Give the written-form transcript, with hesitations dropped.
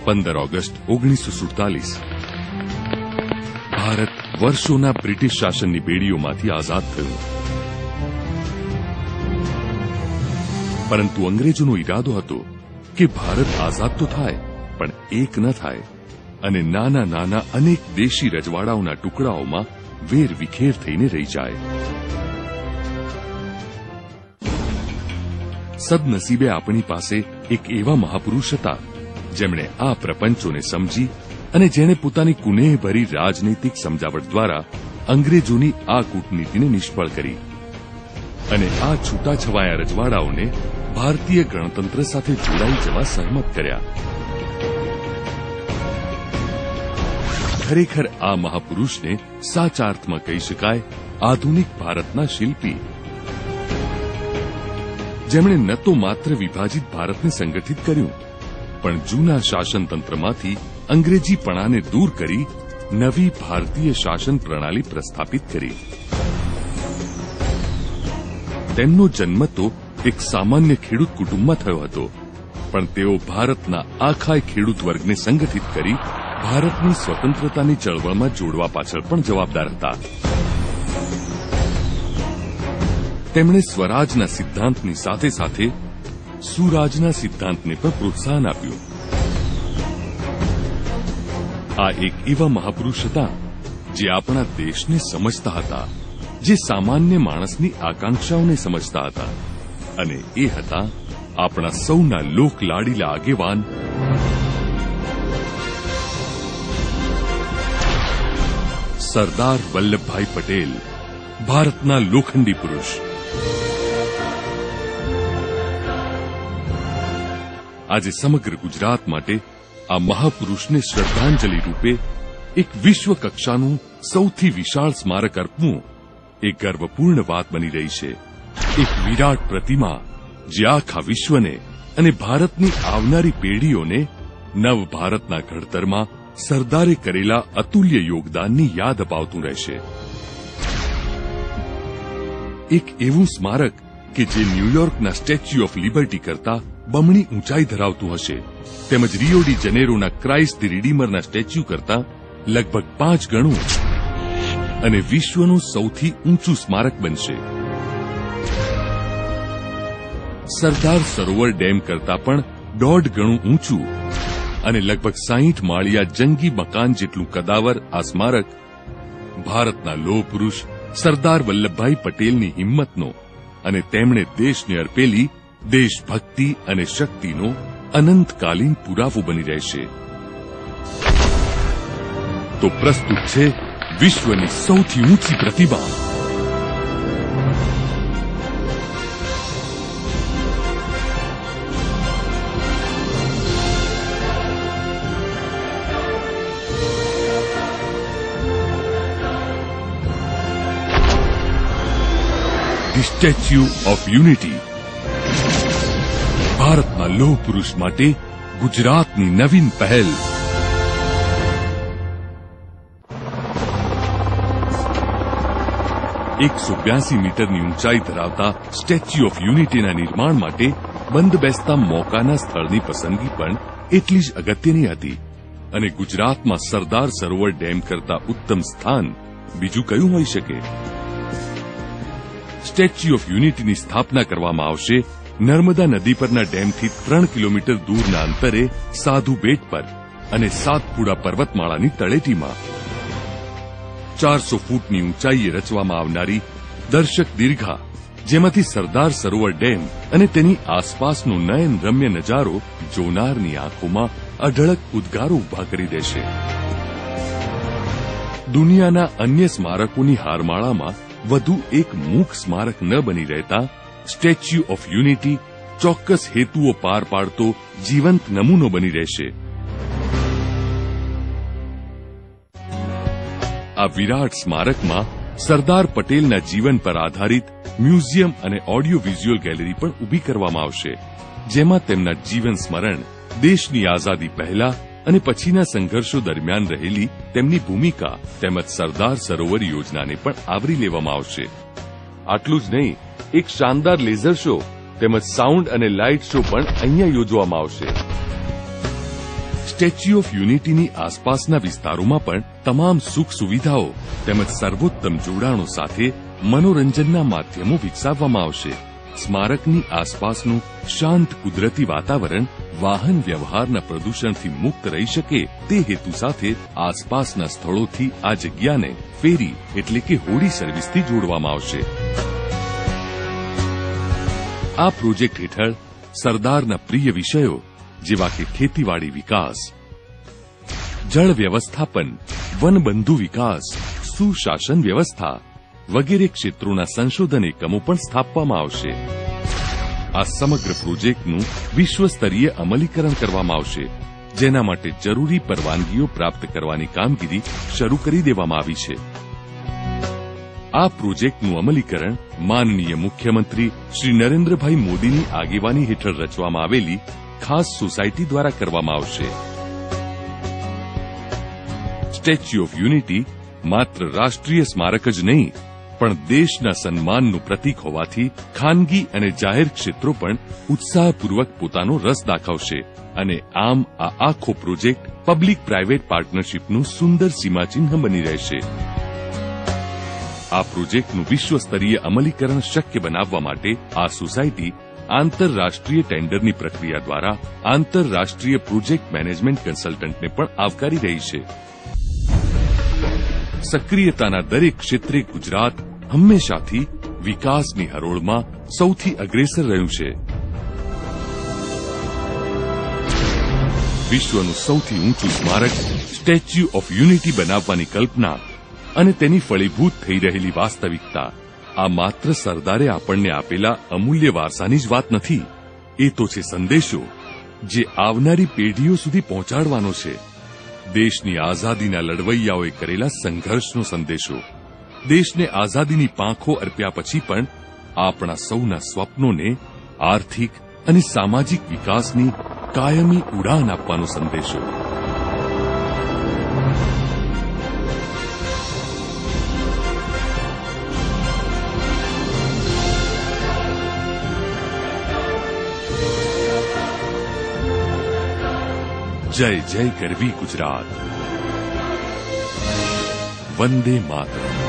15 August 1947 Bharat વર્ષોના British શાસનની બેડીઓમાંથી આઝાદ થયું. પરંતુ અંગ્રેજોનો ઈરાદો હતો કે ભારત આઝાદ તો થાય પણ એક ન થાય અને નાના નાના અનેક દેશી રજવાડાઓના ટુકડાઓમાં વેર વિખેર થઈને રહી જાય. સદનસીબે આપણી પાસે એક એવા મહાપુરુષ હતા જેમણે આ પ્રપંચોને સમજી અને જેણે પોતાની કુનેહભરી રાજનૈતિક સમજાવટ દ્વારા અંગ્રેજોની આ કૂટનીતિને નિષ્ફળ કરી અને આ છૂટાછવાયા રજવાડાઓને ભારતીય ગણતંત્ર સાથે જોડાઈ જવા સહમત કર્યા. ખરેખર આ મહાપુરુષને સાચા અર્થમાં કહી શકાય આધુનિક ભારતના શિલ્પી, જેમણે ન તો માત્ર વિભાજિત ભારતને સંગઠિત કર્યું પણ જૂના શાસનતંત્રમાંથી અંગ્રેજીપણાને દૂર કરી નવી ભારતીય શાસન પ્રણાલી પ્રસ્થાપિત કરી. તેમનો જન્મ તો એક સામાન્ય ખેડૂત કુટુંબમાં થયો હતો, પણ તેઓ ભારતના આખા ખેડૂત વર્ગને સંગઠિત કરી ભારતની સ્વતંત્રતાની ચળવળમાં જોડવા પાછળ પણ જવાબદાર હતા. તેમણે સ્વરાજના સિદ્ધાંતની સાથે સાથે સુરાજના સિદ્ધાંતને પણ પ્રોત્સાહન આપ્યું. આ એક એવા મહાપુરુષ હતા જે આપણા દેશને સમજતા હતા, જે સામાન્ય માણસની આકાંક્ષાઓને સમજતા હતા, અને એ હતા આપણા સૌના લોકલાડીલા આગેવાન સરદાર વલ્લભભાઈ પટેલ, ભારતના લોખંડી પુરુષ. આજે સમગ્ર ગુજરાત માટે આ મહાપુરુષને શ્રદ્ધાંજલિ રૂપે એક વિશ્વ કક્ષાનું સૌથી વિશાળ સ્મારક અર્પવું એ ગર્વપૂર્ણ વાત બની રહી છે. એક વિરાટ પ્રતિમા જે આખા વિશ્વને અને ભારતની આવનારી પેઢીઓને નવ ભારતના ઘડતરમાં સરદારે કરેલા અતુલ્ય યોગદાનની યાદ અપાવતું રહેશે. એક એવું સ્મારક કે જે ન્યૂયોર્કના સ્ટેચ્યુ ઓફ લિબર્ટી કરતા બમણી ઊંચાઈ ધરાવતું હશે, તેમજ રિયો ડી જનેરોના ક્રાઇસ્ટ ધી રિડીમરના સ્ટેચ્યુ કરતા લગભગ 5 ગણું અને વિશ્વનું સૌથી ઊંચું સ્મારક બનશે. સરદાર સરોવર ડેમ કરતા પણ 1.5 ગણું ઊંચું અને લગભગ 60 માળિયા જંગી મકાન જેટલું કદાવર આ સ્મારક ભારતના લોહ પુરુષ સરદાર વલ્લભભાઈ પટેલની હિંમતનો અને તેમણે દેશને અર્પેલી દેશભક્તિ અને શક્તિનો અનંતકાલીન પુરાવો બની રહેશે. તો પ્રસ્તુત છે વિશ્વની સૌથી ઊંચી પ્રતિમા ધી સ્ટેચ્યુ ઓફ યુનિટી. ભારતના લોહ પુરુષ માટે ગુજરાતની નવીન પહેલ. ,182 મીટરની ઊંચાઈ ધરાવતા સ્ટેચ્યુ ઓફ યુનિટીના નિર્માણ માટે બંધ બેસતા મોકાના સ્થળની પસંદગી પણ એટલી જ અગત્યની હતી અને ગુજરાતમાં સરદાર સરોવર ડેમ કરતા ઉત્તમ સ્થાન બીજું કયું હોઈ શકે. સ્ટેચ્યુ ઓફ યુનિટીની સ્થાપના કરવામાં આવશે નર્મદા નદી પરના ડેમથી 3 કિલોમીટર દૂરના અંતરે સાધુ બેટ પર અને સાતપુડા પર્વતમાળાની તળેટીમાં. 400 ફૂટની ઊંચાઈએ રચવામાં આવનારી દર્શક દીર્ઘા, જેમાંથી સરદાર સરોવર ડેમ અને તેની આસપાસનો નયનરમ્ય નજારો જોનારની આંખોમાં અઢળક ઉદ્ગારો ઉભા કરી દેશે. દુનિયાના અન્ય સ્મારકોની હારમાળામાં વધુ એક મૂક સ્મારક ન બની રહેતા સ્ટેચ્યુ ઓફ યુનિટી ચોક્કસ હેતુઓ પાર પાડતો જીવંત નમૂનો બની રહેશે. આ વિરાટ સ્મારકમાં સરદાર પટેલના જીવન પર આધારિત મ્યુઝિયમ અને ઓડિયો વિઝ્યુઅલ ગેલેરી પણ ઊભી કરવામાં આવશે, જેમાં તેમના જીવન સ્મરણ, દેશની આઝાદી પહેલા અને પછીના સંઘર્ષો દરમિયાન રહેલી તેમની ભૂમિકા તેમજ સરદાર સરોવર યોજનાને પણ આવરી લેવામાં આવશે. આટલું જ નહીં, એક શાનદાર લેઝર શો તેમજ સાઉન્ડ અને લાઇટ શો પણ અહીંયા યોજવામાં આવશે. સ્ટેચ્યુ ઓફ યુનિટીની આસપાસના વિસ્તારોમાં પણ તમામ સુખ સુવિધાઓ તેમજ સર્વોત્તમ જોડાણો સાથે મનોરંજનના માધ્યમો વિકસાવવામાં આવશે. સ્મારકની આસપાસનું શાંત કુદરતી વાતાવરણ વાહન વ્યવહારના પ્રદૂષણથી મુક્ત રહી શકે તે હેતુ સાથે આસપાસના સ્થળોથી આ જગ્યાને ફેરી એટલે કે હોડી સર્વિસથી જોડવામાં આવશે. આ પ્રોજેક્ટ હેઠળ સરદારના પ્રિય વિષયો જેવા કે ખેતીવાડી વિકાસ, જળ વ્યવસ્થાપન, વનબંધુ વિકાસ, સુશાસન વ્યવસ્થા વગેરે ક્ષેત્રોના સંશોધન એકમો પણ સ્થાપવામાં આવશે. આ સમગ્ર પ્રોજેક્ટનું વિશ્વસ્તરીય અમલીકરણ કરવામાં આવશે, જેના માટે જરૂરી પરવાનગીઓ પ્રાપ્ત કરવાની કામગીરી શરૂ કરી દેવામાં આવી છે. આ પ્રોજેક્ટનું અમલીકરણ માનનીય મુખ્યમંત્રી શ્રી નરેન્દ્રભાઈ મોદીની આગેવાની હેઠળ રચવામાં આવેલી ખાસ સોસાયટી દ્વારા કરવામાં આવશે. સ્ટેચ્યુ ઓફ યુનિટી માત્ર રાષ્ટ્રીય સ્મારક જ નહીં પણ દેશના સન્માનનું પ્રતીક હોવાથી ખાનગી અને જાહેર ક્ષેત્રો પણ ઉત્સાહપૂર્વક પોતાનો રસ દાખવશે અને આમ આ આખો પ્રોજેક્ટ પબ્લિક પ્રાઇવેટ પાર્ટનરશીપનું સુંદર સીમાચિહ્ન બની રહેશે. આ પ્રોજેક્ટનું વિશ્વસ્તરીય અમલીકરણ શક્ય બનાવવા માટે આ સોસાયટી આંતરરાષ્ટ્રીય ટેન્ડરની પ્રક્રિયા દ્વારા આંતરરાષ્ટ્રીય પ્રોજેક્ટ મેનેજમેન્ટ કન્સલ્ટન્ટને પણ આવકારી રહી છે. સક્રિયતાના દરેક ક્ષેત્રે ગુજરાત હંમેશાથી વિકાસની હરોળમાં સૌથી અગ્રેસર રહ્યું છે. વિશ્વનું સૌથી ઊંચું સ્મારક સ્ટેચ્યુ ઓફ યુનિટી બનાવવાની કલ્પના અને તેની ફળીભૂત થઈ રહેલી વાસ્તવિકતા આ માત્ર સરદારે આપણને આપેલા અમૂલ્ય વારસાની જ વાત નથી. એ તો છે સંદેશો જે આવનારી પેઢીઓ સુધી પહોંચાડવાનો છે. દેશની આઝાદીના લડવૈયાઓએ કરેલા સંઘર્ષનો સંદેશો, દેશને આઝાદીની પાંખો અર્પ્યા પછી પણ આપણા સૌના સ્વપ્નોને આર્થિક અને સામાજિક વિકાસની કાયમી ઉડાન આપવાનો સંદેશો. જય જય ગરવી ગુજરાત. વંદે માતરમ.